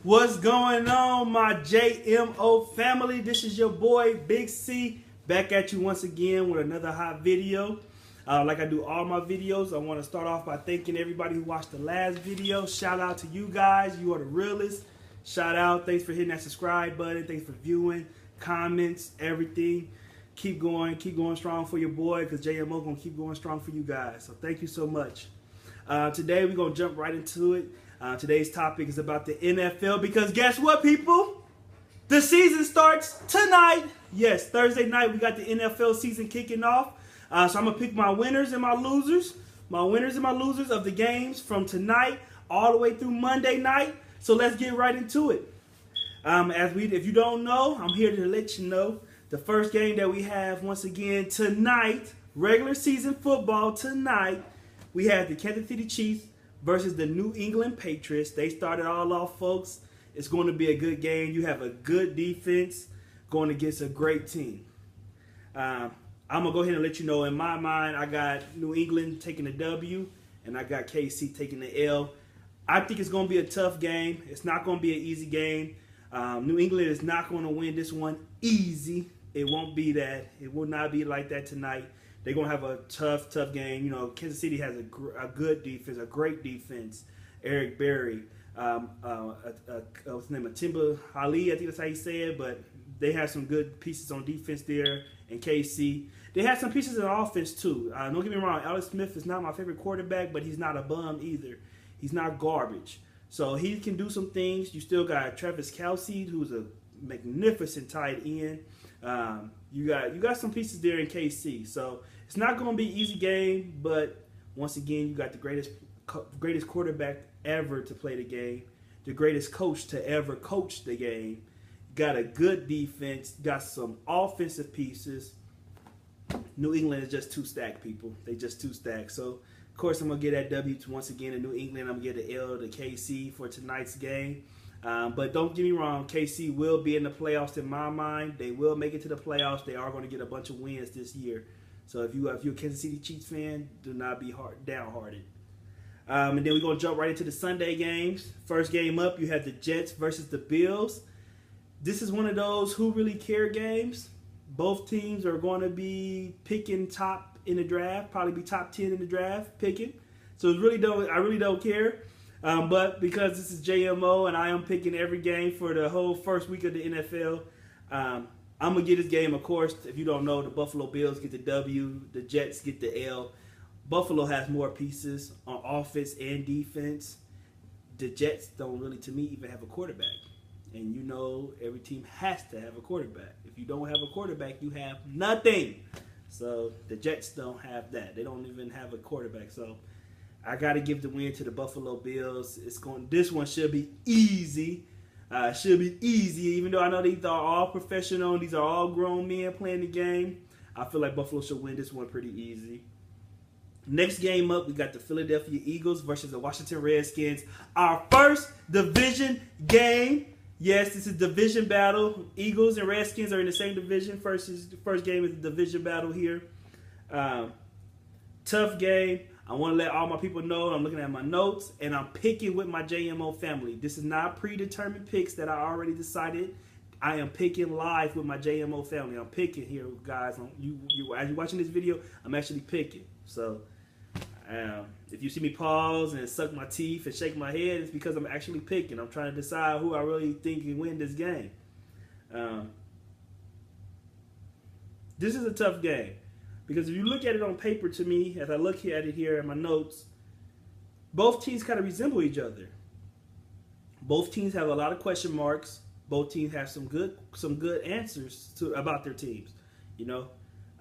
What's going on, my JMO family? This is your boy Big C back at you once again with another hot video. Like I do all my videos, I want to start off by thanking everybody who watched the last video. Shout out to you guys. You are the realest. Shout out. Thanks for hitting that subscribe button. Thanks for viewing, comments, everything. Keep going strong for your boy, because JMO going to keep going strong for you guys. So thank you so much. Today we're going to jump right into it. Today's topic is about the NFL, because guess what, people? The season starts tonight. Yes, Thursday night we got the NFL season kicking off. So I'm going to pick my winners and my losers. My winners and my losers of the games from tonight all the way through Monday night. So let's get right into it. If you don't know, I'm here to let you know the first game that we have once again tonight, regular season football tonight, we have the Kansas City Chiefs versus the New England Patriots. They started all off, folks. It's going to be a good game. You have a good defense going against a great team. I'm going to go ahead and let you know, in my mind, I got New England taking the W, and I got KC taking the L. I think it's going to be a tough game. It's not going to be an easy game. New England is not going to win this one easy. It won't be that. It will not be like that tonight. They're going to have a tough game. You know, Kansas City has a good defense, a great defense. Eric Berry, what's his name? Timba Ali, I think that's how you say it. But they have some good pieces on defense there. And KC, they have some pieces in offense too. Don't get me wrong, Alex Smith is not my favorite quarterback, but he's not a bum either. He's not garbage. So he can do some things. You still got Travis Kelce, who's a magnificent tight end. You got some pieces there in KC. So it's not going to be an easy game, but once again, you got the greatest quarterback ever to play the game, the greatest coach to ever coach the game. Got a good defense, got some offensive pieces. New England is just too stacked, people. They just too stacked. So, of course, I'm going to get that W once again in New England. I'm going to get the L to KC for tonight's game. But don't get me wrong, KC will be in the playoffs in my mind. They will make it to the playoffs. They are going to get a bunch of wins this year. So if you're a Kansas City Chiefs fan, do not be downhearted. And then we're going to jump right into the Sunday games. First game up, you have the Jets versus the Bills. This is one of those who really care games. Both teams are going to be picking top in the draft, probably be top 10 in the draft picking. So I really don't care. But because this is JMO and I am picking every game for the whole first week of the NFL, I'm going to get this game, of course. If you don't know, the Buffalo Bills get the W, the Jets get the L. Buffalo has more pieces on offense and defense. The Jets don't really, to me, even have a quarterback. And you know every team has to have a quarterback. If you don't have a quarterback, you have nothing. So the Jets don't have that. They don't even have a quarterback. So I got to give the win to the Buffalo Bills. This one should be easy. Even though I know these are all professional. These are all grown men playing the game. I feel like Buffalo should win this one pretty easy. Next game up, we got the Philadelphia Eagles versus the Washington Redskins. Our first division game. Yes, this is division battle. Eagles and Redskins are in the same division. First game is the division battle here. Tough game. I want to let all my people know I'm looking at my notes, and I'm picking with my JMO family. This is not predetermined picks that I already decided. I am picking live with my JMO family. I'm picking here, guys. As you're watching this video, I'm actually picking. So if you see me pause and suck my teeth and shake my head, it's because I'm actually picking. I'm trying to decide who I really think can win this game. This is a tough game. Because if you look at it on paper, to me, as I look at it here in my notes, both teams kind of resemble each other. Both teams have a lot of question marks. Both teams have some good answers about their teams. You know,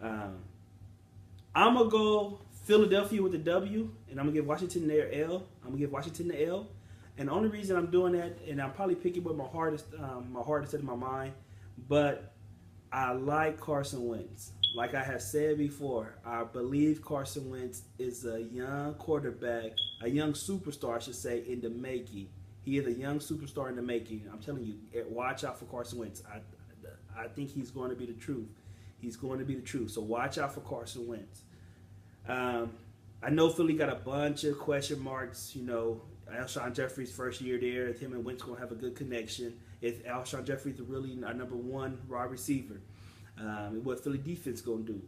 I'm gonna go Philadelphia with the W, and I'm gonna give Washington their L. I'm gonna give Washington the L, and the only reason I'm doing that, and I'm probably picking with my hardest in my mind, but I like Carson Wentz. Like I have said before, I believe Carson Wentz is a young quarterback, a young superstar, I should say, in the making. He is a young superstar in the making. I'm telling you, watch out for Carson Wentz. I think he's going to be the truth. He's going to be the truth. So watch out for Carson Wentz. I know Philly got a bunch of question marks, you know, Alshon Jeffrey's first year there. Him and Wentz going to have a good connection. If Alshon Jeffrey's really our number one wide receiver, what Philly defense going to do?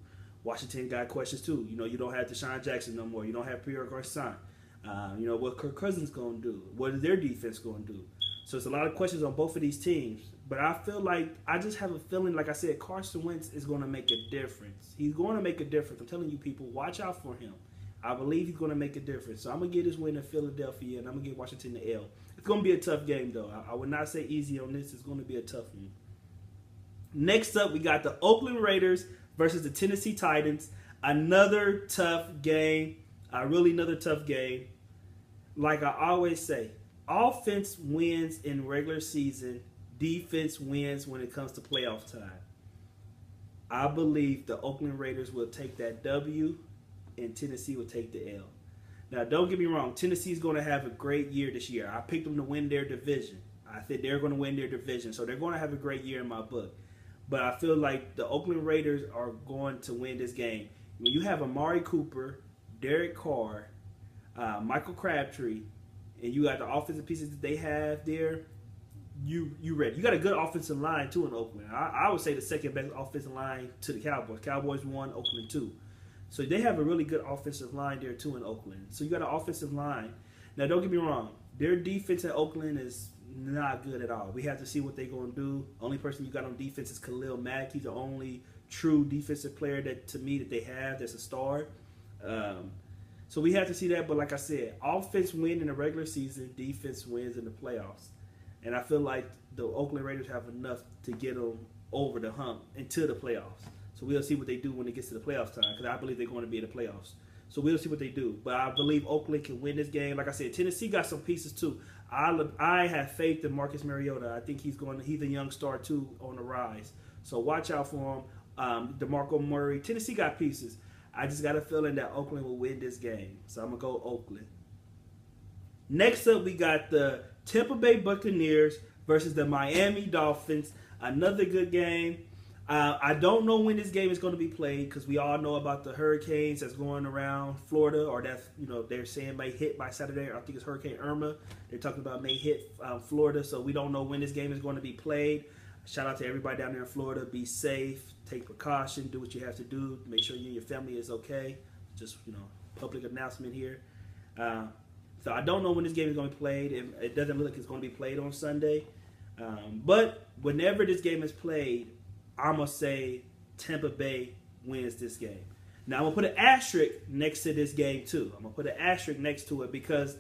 Washington got questions too. You don't have Deshaun Jackson no more. You don't have Pierre Garçon. What Kirk Cousins going to do? What is their defense going to do? So it's a lot of questions on both of these teams. But I feel like, I just have a feeling, like I said, Carson Wentz is going to make a difference. He's going to make a difference. I'm telling you, people, watch out for him. I believe he's going to make a difference. So I'm going to get this win in Philadelphia, and I'm going to get Washington the L. It's going to be a tough game, though. I would not say easy on this. It's going to be a tough one. Next up, we got the Oakland Raiders versus the Tennessee Titans. Another tough game. Really another tough game. Like I always say, offense wins in regular season. Defense wins when it comes to playoff time. I believe the Oakland Raiders will take that W, and Tennessee will take the L. Now, don't get me wrong. Tennessee is going to have a great year this year. I picked them to win their division. I think they're going to win their division, so they're going to have a great year in my book. But I feel like the Oakland Raiders are going to win this game. When you have Amari Cooper, Derek Carr, Michael Crabtree, and you got the offensive pieces that they have there, you ready. You got a good offensive line, too, in Oakland. I would say the second best offensive line to the Cowboys. Cowboys 1, Oakland 2. So they have a really good offensive line there, too, in Oakland. So you got an offensive line. Now, don't get me wrong. Their defense in Oakland is not good at all. We have to see what they're going to do. Only person you got on defense is Khalil Mack. He's the only true defensive player that, to me, that they have that's a star. So we have to see that. But like I said, offense wins in the regular season. Defense wins in the playoffs. And I feel like the Oakland Raiders have enough to get them over the hump into the playoffs. So we'll see what they do when it gets to the playoffs time, because I believe they're going to be in the playoffs. So we'll see what they do. But I believe Oakland can win this game. Like I said, Tennessee got some pieces too. I have faith in Marcus Mariota. I think he's a young star too on the rise. So watch out for him. DeMarco Murray. Tennessee got pieces. I just got a feeling that Oakland will win this game. So I'm going to go Oakland. Next up, we got the Tampa Bay Buccaneers versus the Miami Dolphins. Another good game. I don't know when this game is going to be played, because we all know about the hurricanes that's going around Florida, or that's, they're saying may hit by Saturday. I think it's Hurricane Irma. They're talking about may hit Florida, so we don't know when this game is going to be played. Shout out to everybody down there in Florida. Be safe. Take precaution. Do what you have to do. Make sure you and your family is okay. Just, public announcement here. So I don't know when this game is going to be played. It doesn't look like it's going to be played on Sunday. But whenever this game is played, I'm going to say Tampa Bay wins this game. Now, I'm going to put an asterisk next to this game, too. I'm going to put an asterisk next to it, because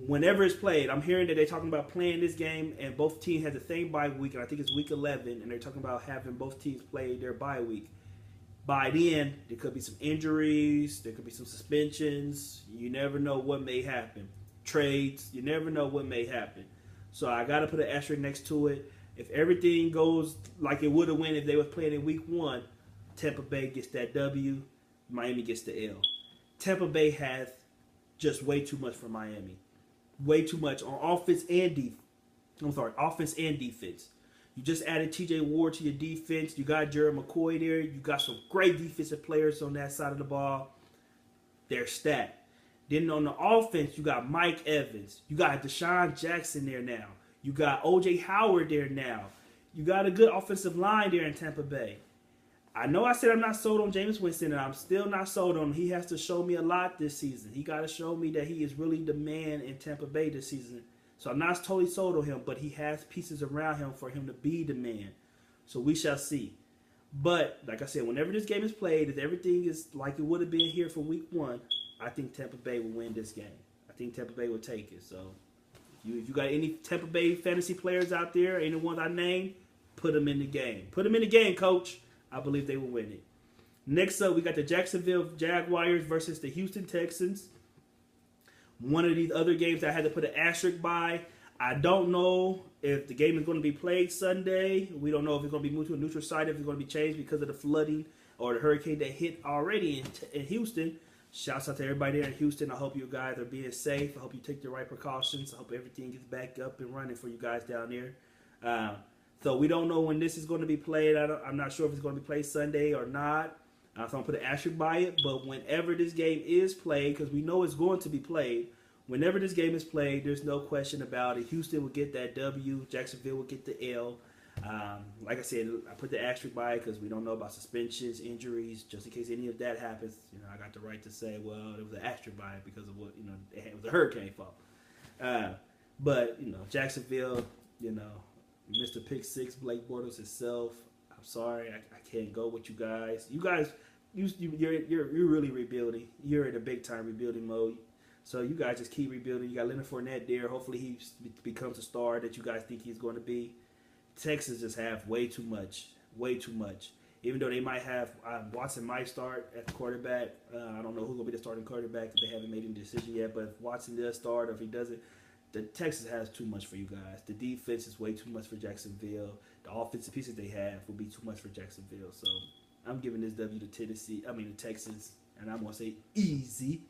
whenever it's played, I'm hearing that they're talking about playing this game, and both teams have the same bye week, and I think it's week 11, and they're talking about having both teams play their bye week. By then, there could be some injuries, there could be some suspensions. You never know what may happen. Trades, you never know what may happen. So I got to put an asterisk next to it. If everything goes like it would have went if they were playing in week 1, Tampa Bay gets that W, Miami gets the L. Tampa Bay has just way too much for Miami. Way too much on offense and defense. You just added TJ Ward to your defense. You got Jared McCoy there. You got some great defensive players on that side of the ball. They're stacked. Then on the offense, you got Mike Evans. You got Deshaun Jackson there now. You got O.J. Howard there now. You got a good offensive line there in Tampa Bay. I know I said I'm not sold on Jameis Winston, and I'm still not sold on him. He has to show me a lot this season. He got to show me that he is really the man in Tampa Bay this season. So I'm not totally sold on him, but he has pieces around him for him to be the man. So we shall see. But, like I said, whenever this game is played, if everything is like it would have been here for week 1, I think Tampa Bay will win this game. I think Tampa Bay will take it. So if you got any Tampa Bay fantasy players out there, any ones I named, put them in the game. Put them in the game, coach. I believe they will win it. Next up, we got the Jacksonville Jaguars versus the Houston Texans. One of these other games I had to put an asterisk by. I don't know if the game is going to be played Sunday. We don't know if it's going to be moved to a neutral site, if it's going to be changed because of the flooding or the hurricane that hit already in Houston. Shouts out to everybody there in Houston. I hope you guys are being safe. I hope you take the right precautions. I hope everything gets back up and running for you guys down there. So we don't know when this is going to be played. I'm not sure if it's going to be played Sunday or not. So I'm going to put an asterisk by it. But whenever this game is played, because we know it's going to be played, whenever this game is played, there's no question about it. Houston will get that W. Jacksonville will get the L. Like I said, I put the asterisk by it because we don't know about suspensions, injuries, just in case any of that happens. I got the right to say, well, there was an asterisk by it because of what, it was a hurricane fault. But, Jacksonville, Mr. Pick Six, Blake Bortles himself. I'm sorry, I can't go with you guys. You're really rebuilding. You're in a big time rebuilding mode. So you guys just keep rebuilding. You got Leonard Fournette there. Hopefully he becomes a star that you guys think he's going to be. Texans just have way too much. Even though they might have Watson might start at the quarterback. I don't know who's going to be the starting quarterback because they haven't made any decision yet. But if Watson does start or if he doesn't, the Texans has too much for you guys. The defense is way too much for Jacksonville. The offensive pieces they have will be too much for Jacksonville. So I'm giving this W to the Texans, and I'm going to say easy.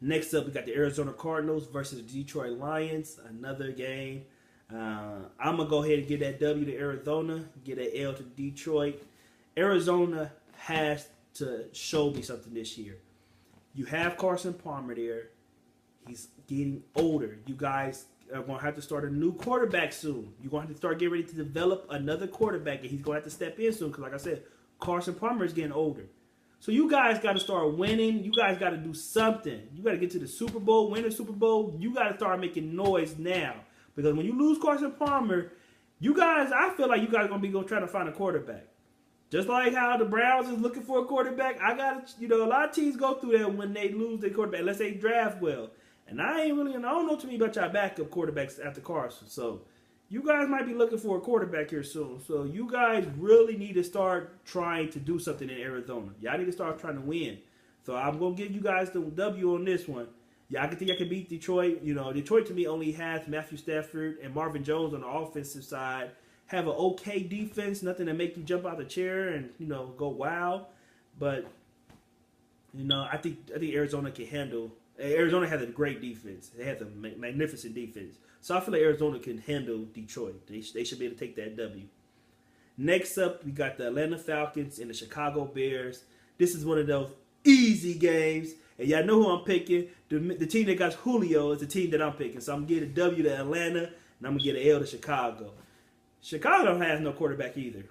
Next up, we got the Arizona Cardinals versus the Detroit Lions. Another game. I'm going to go ahead and give that W to Arizona, get an L to Detroit. Arizona has to show me something this year. You have Carson Palmer there. He's getting older. You guys are going to have to start a new quarterback soon. You're going to have to start getting ready to develop another quarterback, and he's going to have to step in soon because, like I said, Carson Palmer is getting older. So you guys got to start winning. You guys got to do something. You got to get to the Super Bowl, win the Super Bowl. You got to start making noise now. Because when you lose Carson Palmer, I feel like you guys are going to be trying to find a quarterback. Just like how the Browns is looking for a quarterback, a lot of teams go through that when they lose their quarterback, unless they draft well. And I don't know too many about y'all backup quarterbacks after Carson. So you guys might be looking for a quarterback here soon. So you guys really need to start trying to do something in Arizona. Y'all need to start trying to win. So I'm going to give you guys the W on this one. Yeah, I think I can beat Detroit. Detroit to me only has Matthew Stafford and Marvin Jones on the offensive side. Have an okay defense, nothing to make you jump out the chair and go wow. But I think Arizona can handle. Arizona has a great defense. They have a magnificent defense. So I feel like Arizona can handle Detroit. They should be able to take that W. Next up, we got the Atlanta Falcons and the Chicago Bears. This is one of those easy games. And y'all know who I'm picking. The team that got Julio is the team that I'm picking. So I'm going to get a W to Atlanta, and I'm going to get an L to Chicago. Chicago has no quarterback either.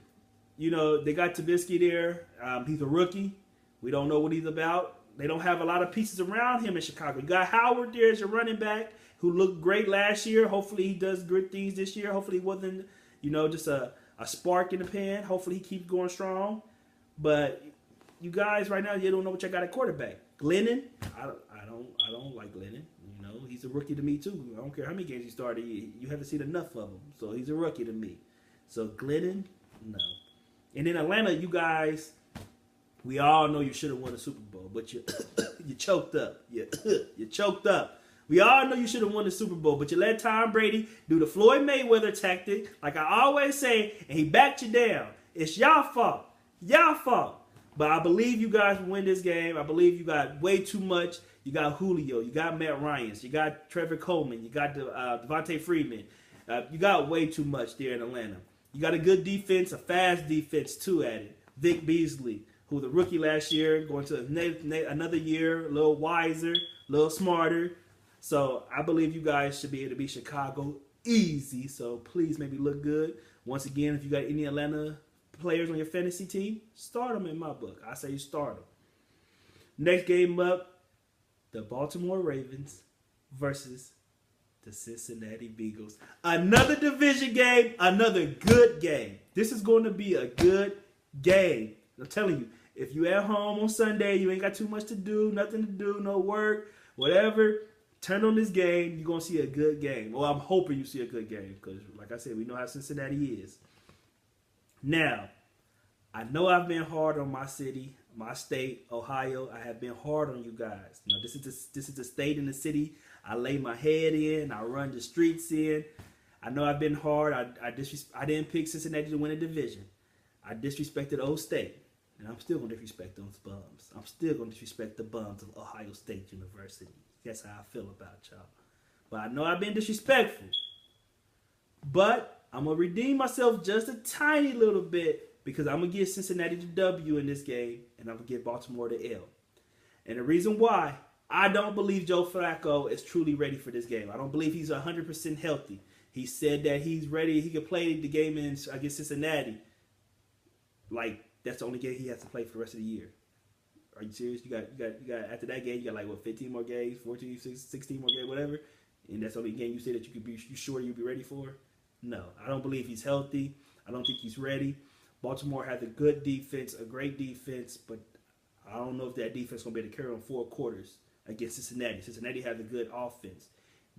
They got Trubisky there. He's a rookie. We don't know what he's about. They don't have a lot of pieces around him in Chicago. You got Howard there as your running back who looked great last year. Hopefully he does good things this year. Hopefully he wasn't, just a spark in the pan. Hopefully he keeps going strong. But you guys right now, you don't know what you got at quarterback. Glennon, I don't like Glennon. He's a rookie to me too. I don't care how many games he started. You haven't seen enough of him. So he's a rookie to me. So Glennon, no. And in Atlanta, you guys, we all know you should have won the Super Bowl, but you choked up. You choked up. We all know you should have won the Super Bowl, but you let Tom Brady do the Floyd Mayweather tactic, like I always say, and he backed you down. It's y'all fault. Y'all fault. But I believe you guys will win this game. I believe you got way too much. You got Julio. You got Matt Ryans. You got Trevor Coleman. You got Devontae Freeman. You got way too much there in Atlanta. You got a good defense, a fast defense too at it. Vic Beasley, who was a rookie last year, going to another year, a little wiser, a little smarter. So I believe you guys should be able to beat Chicago easy. So please maybe look good. Once again, if you got any Atlanta players on your fantasy team, start them in my book. I say you start them. Next game up, the Baltimore Ravens versus the Cincinnati Bengals. Another division game, another good game. This is going to be a good game. I'm telling you, if you at home on Sunday, you ain't got too much to do, nothing to do, no work, whatever, turn on this game, you're going to see a good game. Well, I'm hoping you see a good game because, like I said, we know how Cincinnati is. Now, I know I've been hard on my city, my state, Ohio. I have been hard on you guys. This is the state and the city I lay my head in. I run the streets in. I know I've been hard. I didn't pick Cincinnati to win a division. I disrespected Old State, and I'm still going to disrespect those bums. I'm still going to disrespect the bums of Ohio State University. That's how I feel about y'all. But I know I've been disrespectful. But I'm going to redeem myself just a tiny little bit because I'm going to give Cincinnati the W in this game, and I'm going to give Baltimore the L. And the reason why, I don't believe Joe Flacco is truly ready for this game. I don't believe he's 100% healthy. He said that he's ready. He could play the game against Cincinnati. Like, that's the only game he has to play for the rest of the year. Are you serious? You got after that game, you got like, what, 15 more games, 14, 16 more games, whatever? And that's the only game you say that you sure you'll be ready for? No, I don't believe he's healthy. I don't think he's ready. Baltimore has a good defense, a great defense, but I don't know if that defense is going to be able to carry on 4 quarters against Cincinnati. Cincinnati has a good offense.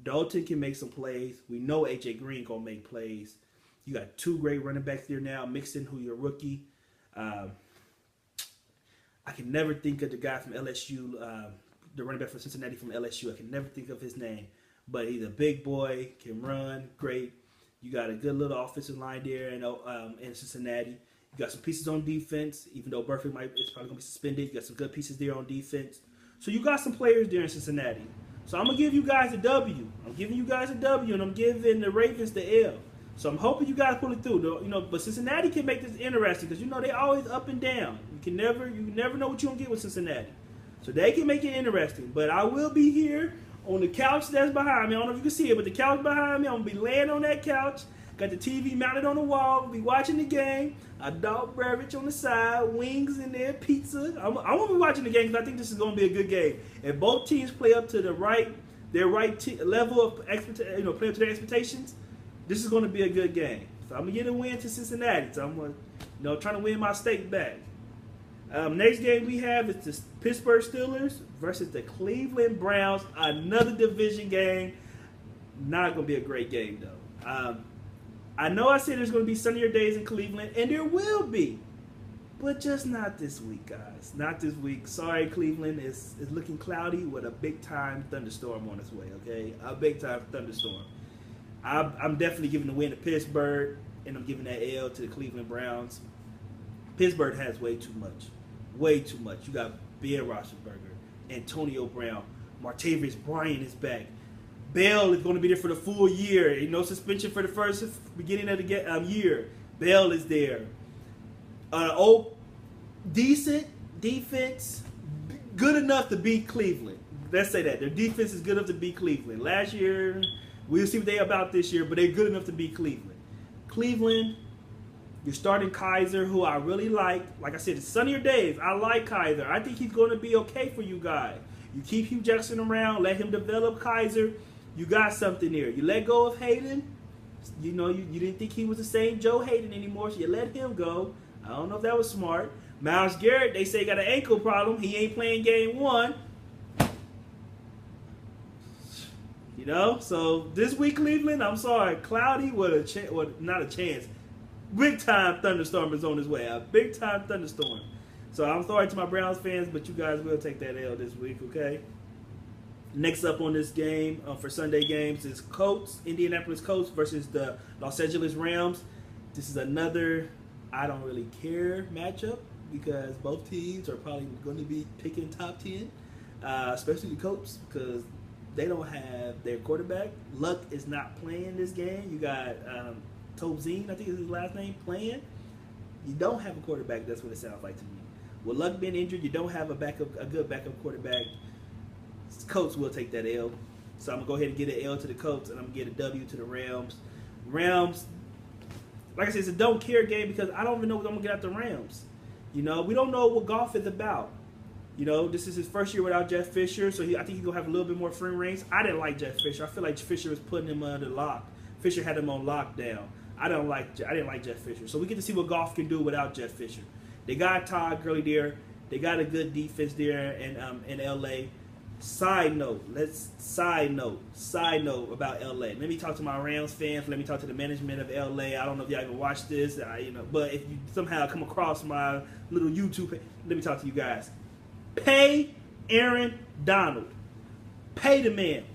Dalton can make some plays. We know A.J. Green going to make plays. You got 2 great running backs there now. Mixon, who you're a rookie. I can never think of the guy from LSU, the running back for Cincinnati from LSU. I can never think of his name. But he's a big boy, can run, great. You got a good little offensive line there in Cincinnati. You got some pieces on defense, even though Berkeley is probably going to be suspended. You got some good pieces there on defense. So you got some players there in Cincinnati. So I'm going to give you guys a W. I'm giving you guys a W, and I'm giving the Ravens the L. So I'm hoping you guys pull it through. But Cincinnati can make this interesting because, they always up and down. You never know what you're going to get with Cincinnati. So they can make it interesting. But I will be here on the couch that's behind me. I don't know if you can see it, but the couch behind me, I'm going to be laying on that couch. Got the TV mounted on the wall. We'll be watching the game. A dog beverage on the side, wings in there, pizza. I won't be watching the game because I think this is going to be a good game. If both teams play up to their right level of play up to their expectations, this is going to be a good game. So I'm going to get a win to Cincinnati. So I'm going to trying to win my stake back. Next game we have is the Pittsburgh Steelers versus the Cleveland Browns. Another division game. Not going to be a great game, though. I know I said there's going to be sunnier days in Cleveland, and there will be. But just not this week, guys. Not this week. Sorry, Cleveland is looking cloudy with a big-time thunderstorm on its way, okay? A big-time thunderstorm. I'm definitely giving the win to Pittsburgh, and I'm giving that L to the Cleveland Browns. Pittsburgh has way too much. Way too much. You got Ben Roethlisberger, Antonio Brown, Martavis Bryant is back. Bell is going to be there for the full year. No suspension for the first beginning of the year. Bell is there. Decent defense, good enough to beat Cleveland. Let's say that. Their defense is good enough to beat Cleveland. Last year, we'll see what they're about this year, but they're good enough to beat Cleveland. Cleveland, you're starting Kaiser, who I really like. Like I said, it's sunnier days. I like Kaiser. I think he's going to be okay for you guys. You keep Hugh Jackson around, let him develop Kaiser. You got something there. You let go of Hayden. You didn't think he was the same Joe Hayden anymore, so you let him go. I don't know if that was smart. Myles Garrett, they say got an ankle problem. He ain't playing game 1. So this week, Cleveland, I'm sorry, cloudy with a chance, not a chance. Big time thunderstorm is on his way. A big time thunderstorm. So I'm sorry to my Browns fans, but you guys will take that L this week, okay? Next up on this game for Sunday games is Indianapolis Colts versus the Los Angeles Rams. This is another I don't really care matchup because both teams are probably going to be picking top 10, especially the Colts because they don't have their quarterback. Luck is not playing this game. You got Tobzien, I think is his last name, playing. You don't have a quarterback. That's what it sounds like to me. With Luck being injured, you don't have a good backup quarterback. Colts will take that L. So I'm going to go ahead and get an L to the Colts, and I'm going to get a W to the Rams. Rams, like I said, it's a don't care game because I don't even know what I'm going to get out the Rams. We don't know what Goff is about. This is his first year without Jeff Fisher, so I think he's going to have a little bit more free range. I didn't like Jeff Fisher. I feel like Fisher was putting him under lock. Fisher had him on lockdown. I didn't like Jeff Fisher. So we get to see what Goff can do without Jeff Fisher. They got Todd Gurley there. They got a good defense there in L.A. Side note about LA. Let me talk to my Rams fans. Let me talk to the management of LA. I don't know if y'all even watch this, but if you somehow come across my little YouTube page, let me talk to you guys. Pay Aaron Donald. Pay the man.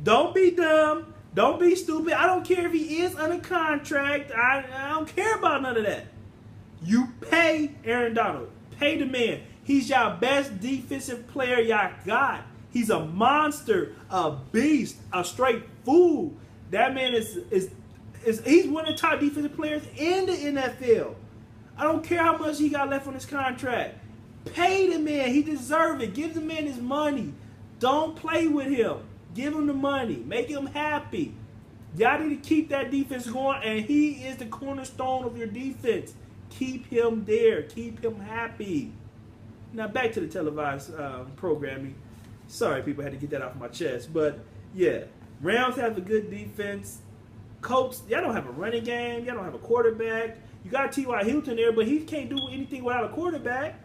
Don't be dumb. Don't be stupid. I don't care if he is under contract. I don't care about none of that. You pay Aaron Donald. Pay the man. He's your best defensive player y'all got. He's a monster, a beast, a straight fool. That man is he's one of the top defensive players in the NFL. I don't care how much he got left on his contract. Pay the man. He deserves it. Give the man his money. Don't play with him. Give him the money. Make him happy. Y'all need to keep that defense going, and he is the cornerstone of your defense. Keep him there. Keep him happy. Now back to the televised programming. Sorry, people, had to get that off my chest. But, yeah, Rams have a good defense. Colts, y'all don't have a running game. Y'all don't have a quarterback. You got T.Y. Hilton there, but he can't do anything without a quarterback.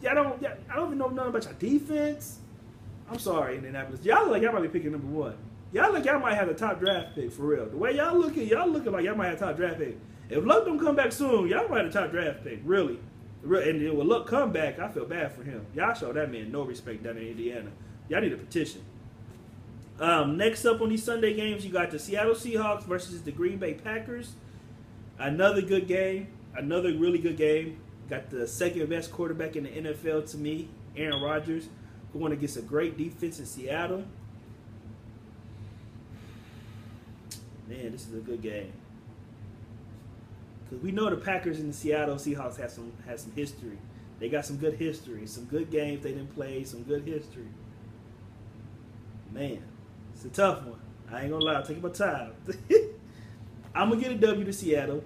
I don't even know nothing about your defense. I'm sorry, Indianapolis. Y'all look like y'all might be picking number one. Y'all look, y'all might have the top draft pick for real. The way y'all looking like y'all might have top draft pick. If Luck don't come back soon, y'all might have the top draft pick, really. And when Luck come back, I feel bad for him. Y'all show that man no respect down in Indiana. Y'all need a petition. Next up on these Sunday games, you got the Seattle Seahawks versus the Green Bay Packers. Another good game. Another really good game. Got the second best quarterback in the NFL to me, Aaron Rodgers, going against a great defense in Seattle. Man, this is a good game. Because we know the Packers and the Seattle Seahawks have some history. They got some good history. Some good games they didn't play. Some good history. Man, it's a tough one. I ain't going to lie. I'm taking my time. I'm going to get a W to Seattle.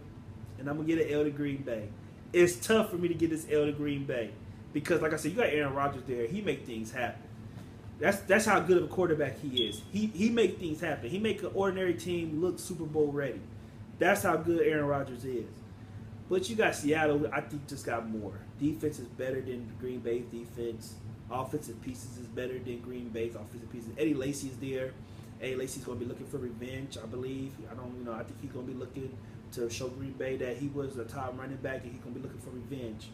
And I'm going to get an L to Green Bay. It's tough for me to get this L to Green Bay. Because, like I said, you got Aaron Rodgers there. He make things happen. That's how good of a quarterback he is. He make things happen. He make an ordinary team look Super Bowl ready. That's how good Aaron Rodgers is. But you got Seattle, I think, just got more. Defense is better than Green Bay's defense. Offensive pieces is better than Green Bay's offensive pieces. Eddie Lacy is there. Eddie Lacy's going to be looking for revenge, I believe. I think he's going to be looking to show Green Bay that he was a top running back, and he's going to be looking for revenge.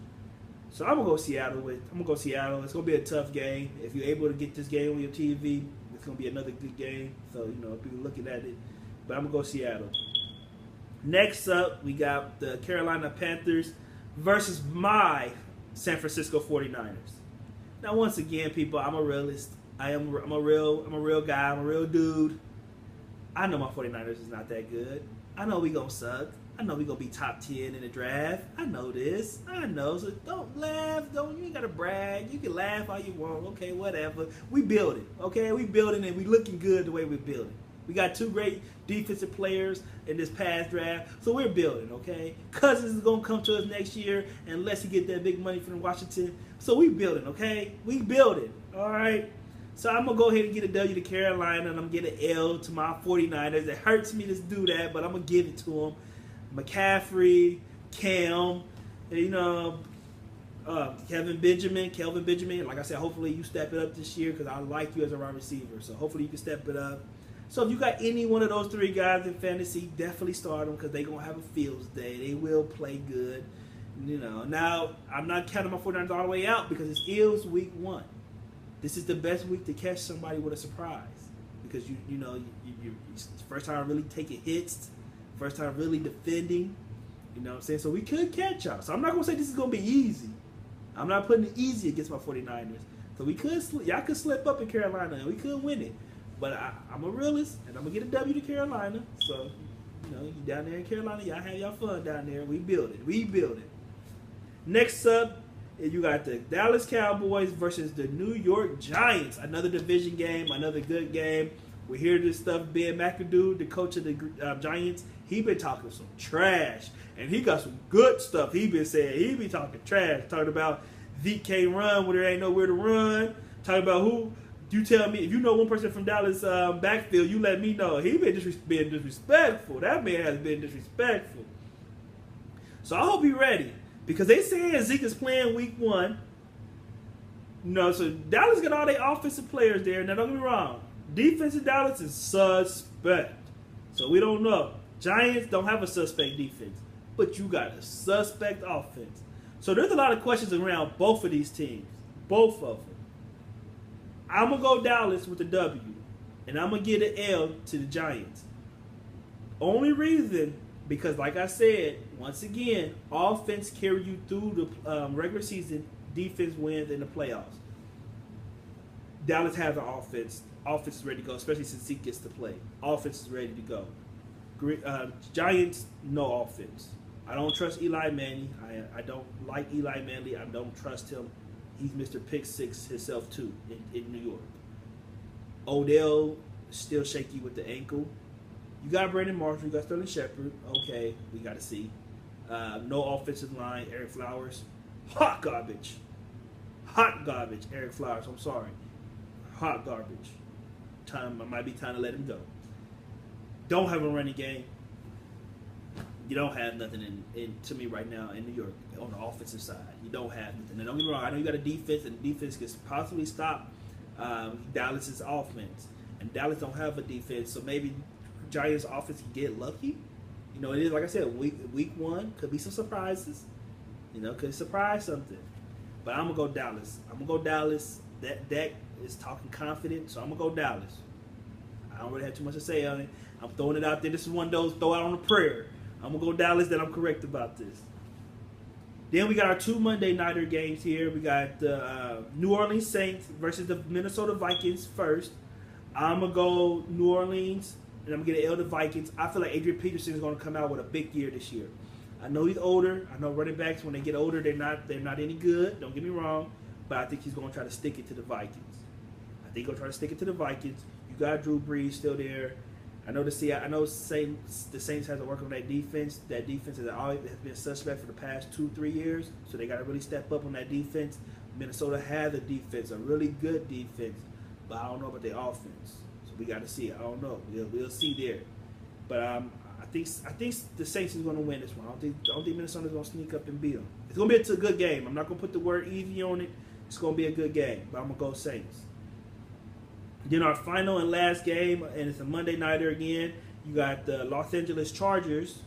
So I'm gonna go Seattle. It's gonna be a tough game. If you're able to get this game on your TV, it's gonna be another good game. So people looking at it, but I'm gonna go Seattle. Next up, we got the Carolina Panthers versus my San Francisco 49ers. Now, once again, people, I'm a realist. I'm a real guy. I'm a real dude. I know my 49ers is not that good. I know we gonna suck. I know we're going to be top 10 in the draft. I know this. I know. So don't laugh. You ain't got to brag. You can laugh all you want. Okay, whatever. We building. Okay, we building and we looking good the way we're building. We got two great defensive players in this past draft. So we're building, okay? Cousins is going to come to us next year unless he get that big money from Washington. So we building, okay? We building, all right? So I'm going to go ahead and get a W to Carolina, and I'm going to get an L to my 49ers. It hurts me to do that, but I'm going to give it to them. McCaffrey, Cam, Kelvin Benjamin. Like I said, hopefully you step it up this year because I like you as a wide receiver. So hopefully you can step it up. So if you got any one of those three guys in fantasy, definitely start them because they're going to have a fields day. They will play good. Now, I'm not counting my 49ers all the way out because it's Ills week 1. This is the best week to catch somebody with a surprise because you first time really taking hits. First time really defending, you know what I'm saying? So we could catch y'all. So I'm not going to say this is going to be easy. I'm not putting it easy against my 49ers. So y'all could slip up in Carolina and we could win it. But I'm a realist and I'm going to get a W to Carolina. So, you down there in Carolina, y'all have y'all fun down there. We build it. Next up, you got the Dallas Cowboys versus the New York Giants. Another division game, another good game. We hear this stuff. Ben McAdoo, the coach of the Giants, he been talking some trash. And he got some good stuff he been saying. He be talking trash. Talking about Zeke can't run when there ain't nowhere to run. Talking about who. You tell me. If you know one person from Dallas backfield, you let me know. He been disrespectful. That man has been disrespectful. So I hope he's ready. Because they saying Zeke is playing week 1. So Dallas got all their offensive players there. Now don't get me wrong. Defense in Dallas is suspect. So we don't know. Giants don't have a suspect defense. But you got a suspect offense. So there's a lot of questions around both of these teams. Both of them. I'm going to go Dallas with a W. And I'm going to get an L to the Giants. Only reason, because like I said, once again, offense carry you through the regular season. Defense wins in the playoffs. Dallas has an offense. Offense is ready to go, especially since Zeke gets to play. Offense is ready to go. Giants, no offense. I don't trust Eli Manning. I don't like Eli Manning. I don't trust him. He's Mr. Pick Six himself, too, in New York. Odell still shaky with the ankle. You got Brandon Marshall, you got Sterling Shepard. Okay, we got to see. No offensive line. Eric Flowers, hot garbage. Hot garbage. Eric Flowers. I'm sorry. Hot garbage. It might be time to let him go. Don't have a running game. You don't have nothing to me right now in New York on the offensive side. You don't have nothing. And don't get me wrong. I know you got a defense, and the defense can possibly stop Dallas's offense. And Dallas don't have a defense, so maybe Giants' offense can get lucky. You know, it is like I said, week one could be some surprises. You know, could surprise something. But I'm gonna go Dallas. That Dak is talking confident, so I'm gonna go Dallas. I don't really have too much to say on it. I'm throwing it out there. This is one of those throw out on a prayer. I'm gonna go Dallas. Then I'm correct about this. Then we got our 2 Monday nighter games here. We got the New Orleans Saints versus the Minnesota Vikings first. I'm gonna go New Orleans, and I'm gonna get an L to Vikings. I feel like Adrian Peterson is gonna come out with a big year this year. I know he's older. I know running backs when they get older, they're not any good. Don't get me wrong, but I think he's gonna try to stick it to the Vikings. You got Drew Brees still there. I know the Saints have to work on that defense. That defense has been suspect for the past 2-3 years, so they got to really step up on that defense. Minnesota has a defense, a really good defense, but I don't know about their offense. So we got to see. I don't know. We'll see there. But I think the Saints is going to win this one. I don't think Minnesota's going to sneak up and beat them. It's going to be a good game. I'm not going to put the word easy on it. It's going to be a good game, but I'm going to go Saints. Then our final and last game, and it's a Monday nighter again. You got the Los Angeles Chargers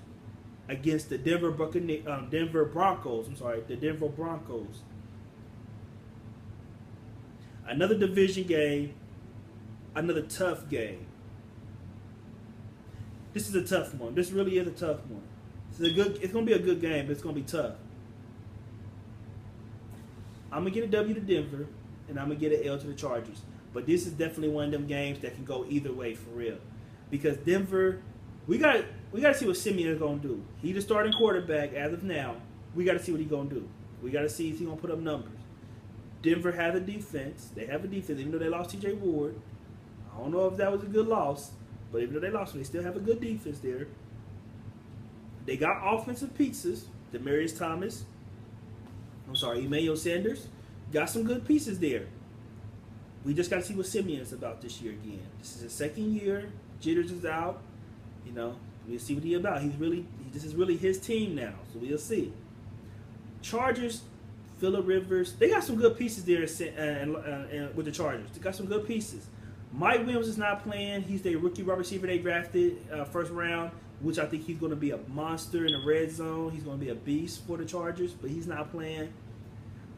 against the Denver Broncos. The Denver Broncos. Another division game, another tough game. This is a tough one. This really is a tough one. It's gonna be a good game, but it's gonna be tough. I'm gonna get a W to Denver, and I'm gonna get an L to the Chargers. But this is definitely one of them games that can go either way for real. Because Denver, we got to see what Simeon is going to do. He's the starting quarterback as of now. We got to see what he's going to do. We got to see if he's going to put up numbers. Denver has a defense. They have a defense, even though they lost T.J. Ward. I don't know if that was a good loss, but even though they lost, they still have a good defense there. They got offensive pieces. Demaryius Thomas. Emmanuel Sanders. Got some good pieces there. We just got to see what Simeon is about this year again. This is his second year. Jitters is out. You know, we'll see what he's about. This is really his team now, so we'll see. Chargers, Phillip Rivers, they got some good pieces there with the Chargers. They got some good pieces. Mike Williams is not playing. He's the rookie wide receiver they drafted first round, which I think he's going to be a monster in the red zone. He's going to be a beast for the Chargers, but he's not playing.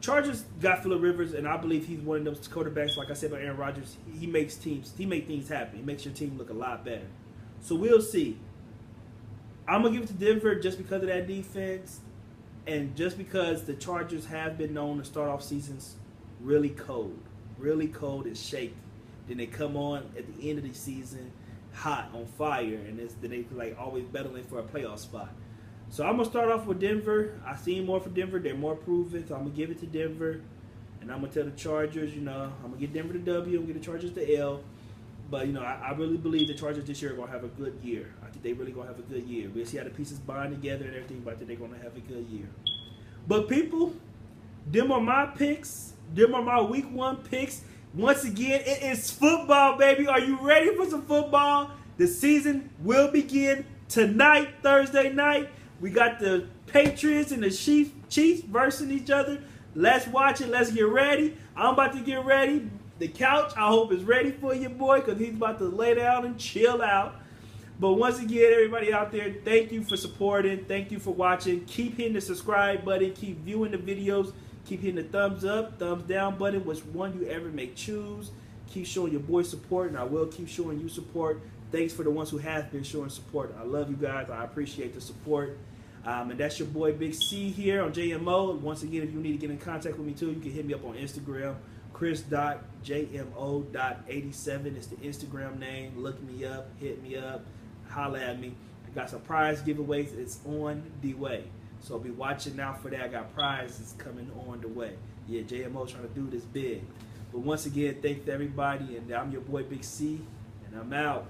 Chargers got Phillip Rivers, and I believe he's one of those quarterbacks, like I said about Aaron Rodgers. He makes things happen. He makes your team look a lot better. So we'll see. I'm going to give it to Denver just because of that defense, and just because the Chargers have been known to start off seasons really cold and shaky. Then they come on at the end of the season hot, on fire, and then they like always battling for a playoff spot. So I'm going to start off with Denver. I seen more for Denver. They're more proven, so I'm going to give it to Denver. And I'm going to tell the Chargers, I'm going to get Denver the W. I'm going to get the Chargers the L. But, I really believe the Chargers this year are going to have a good year. I think they really going to have a good year. We'll see how the pieces bind together and everything, but I think they're going to have a good year. But, people, them are my picks. Them are my week 1 picks. Once again, it is football, baby. Are you ready for some football? The season will begin tonight, Thursday night. We got the Patriots and the Chiefs versus each other. Let's watch it. Let's get ready. I'm about to get ready. The couch, I hope, is ready for you, boy, because he's about to lay down and chill out. But once again, everybody out there, thank you for supporting. Thank you for watching. Keep hitting the subscribe button. Keep viewing the videos. Keep hitting the thumbs up, thumbs down button, which one you ever may choose. Keep showing your boy support, and I will keep showing you support. Thanks for the ones who have been showing support. I love you guys. I appreciate the support. And that's your boy Big C here on JMO. Once again, if you need to get in contact with me too, you can hit me up on Instagram, chris.jmo.87 is the Instagram name. Look me up, hit me up, holla at me. I got some prize giveaways. It's on the way. So be watching out for that. I got prizes coming on the way. Yeah, JMO trying to do this big. But once again, thanks to everybody, and I'm your boy Big C, and I'm out.